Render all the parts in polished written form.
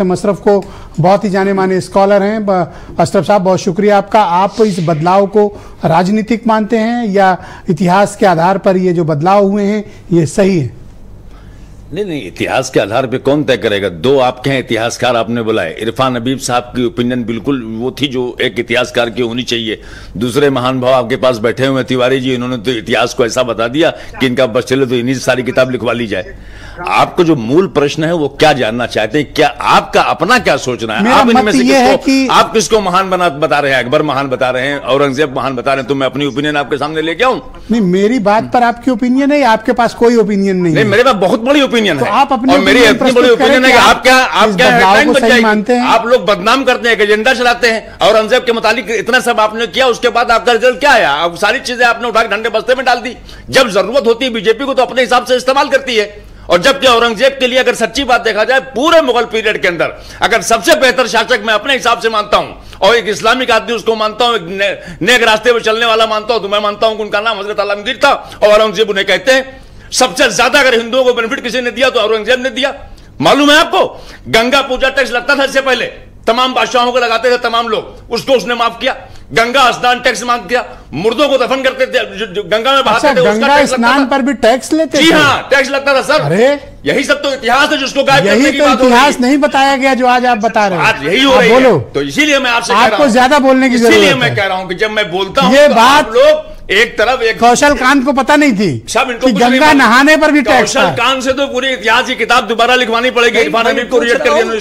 मुस्तफा अशरफ को बहुत ही जाने माने स्कॉलर हैं। अशरफ साहब, बहुत शुक्रिया आपका। आप इस बदलाव को राजनीतिक मानते हैं या इतिहास के आधार पर ये जो बदलाव हुए हैं ये सही है? नहीं, इतिहास के आधार पे कौन तय करेगा? दो आपके हैं इतिहासकार आपने बुलाए। इरफान हबीब साहब की ओपिनियन बिल्कुल वो थी जो एक इतिहासकार की होनी चाहिए। दूसरे महान भाव आपके पास बैठे हुए तिवारी जी, इन्होंने तो इतिहास को ऐसा बता दिया कि इनका बस चले तो इन्हीं से सारी किताब लिखवा ली जाए। आपको जो मूल प्रश्न है वो क्या जानना चाहते हैं? क्या आपका अपना क्या सोचना है? आप इनमें से आप किसको महान बता रहे हैं? अकबर महान बता रहे हैं, औरंगजेब महान बता रहे हैं, तो मैं अपनी ओपिनियन आपके सामने लेके आऊं? नहीं, मेरी बात पर आपकी ओपिनियन है, आपके पास कोई ओपिनियन नहीं है? मेरे पास बहुत बड़ी ओपिनियन है। तो आप अपनी, और मेरी इतनी बड़ी ओपिनियन है कि आप क्या हेडलाइन बन जाएगी? मानते हैं? आप लोग बदनाम करते हैं, एजेंडा चलाते हैं। औरंगजेब के मुतालिक इतना सब आपने किया, उसके बाद आपका रिजल्ट क्या आया? अब सारी चीजें आपने उठा के ठंडे बस्ते में डाल दी। जब जरूरत होती है बीजेपी को तो अपने हिसाब से इस्तेमाल करती है। और जबकि औरंगजेब के लिए अगर सच्ची बात देखा जाए पूरे मुगल पीरियड के अंदर अगर सबसे बेहतर शासक मैं अपने हिसाब से मानता हूं और एक इस्लामिक आदमी उसको मानता हूं, एक नेक रास्ते पर चलने वाला मानता हूं, तो मैं मानता हूं कि उनका नाम हजरत आलमगीर था और औरंगजेब उन्हें कहते हैं। सबसे ज्यादा अगर हिंदुओं को बेनिफिट किसी ने दिया तो औरंगजेब ने दिया। मालूम है आपको, गंगा पूजा टैक्स लगता था इससे पहले, तमाम बादशाहों को लगाते थे तमाम लोग, उसको उसने माफ किया। गंगा स्नान टैक्स माफ किया। मुर्दों को दफन करते थे जो गंगा में बहाते थे, गंगा स्नान पर भी टैक्स लेते थे? जी हाँ, टैक्स लगता था सर। अरे यही सब तो इतिहास है जिसको गायब करने की बात हो रही है। इतिहास नहीं बताया गया जो आज आप बता रहे हैं। आज यही हो रही है। तो इसीलिए मैं आपसे कह रहा हूं, आपको ज्यादा बोलने की जरूरत है। इसीलिए मैं कह रहा हूं कि जब मैं बोलता हूं ये तो बात आप लोग एक तरफ एक कौशल कांत को पता नहीं थी कि गंगा नहाने पर भी टैक्स था। कौशल कांत से तो पूरी इतिहास की किताब दोबारा लिखवानी पड़ेगी। इरफान हबीब को रिजेक्ट कर दिया।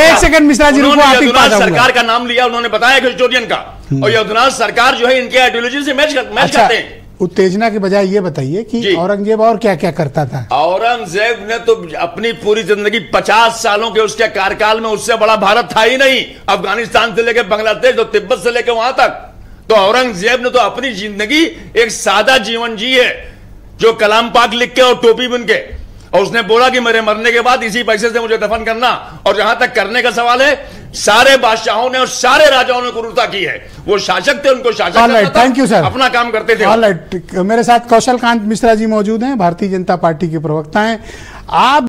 एक सेकंड मिश्रा जी, सरकार का नाम लिया, उन्होंने बताया हिस्टोरियन का, और यदुनाथ सरकार जो है इनके आइडियोलॉजी से मैच करते हैं। उत्तेजना के बजाय ये बताइए कि औरंगजेब और क्या क्या करता था? औरंगजेब ने तो अपनी पूरी जिंदगी 50 सालों के उसके कार्यकाल में उससे बड़ा भारत था ही नहीं। अफगानिस्तान से लेकर बांग्लादेश तो तिब्बत से लेकर वहां तक, तो औरंगजेब ने तो अपनी जिंदगी एक सादा जीवन जी है, जो कलाम पाक लिख के और टोपी बुन के, और उसने बोला कि मेरे मरने के बाद इसी पैसे से मुझे दफन करना। और जहां तक करने का सवाल है, सारे बादशाहों ने और सारे राजाओं ने क्रूरता की है। वो शासक थे, उनको शासक करना था, थैंक यू सर, अपना काम करते थे। ऑलराइट, मेरे साथ कौशल कांत मिश्रा जी मौजूद हैं, भारतीय जनता पार्टी के प्रवक्ता हैं। आप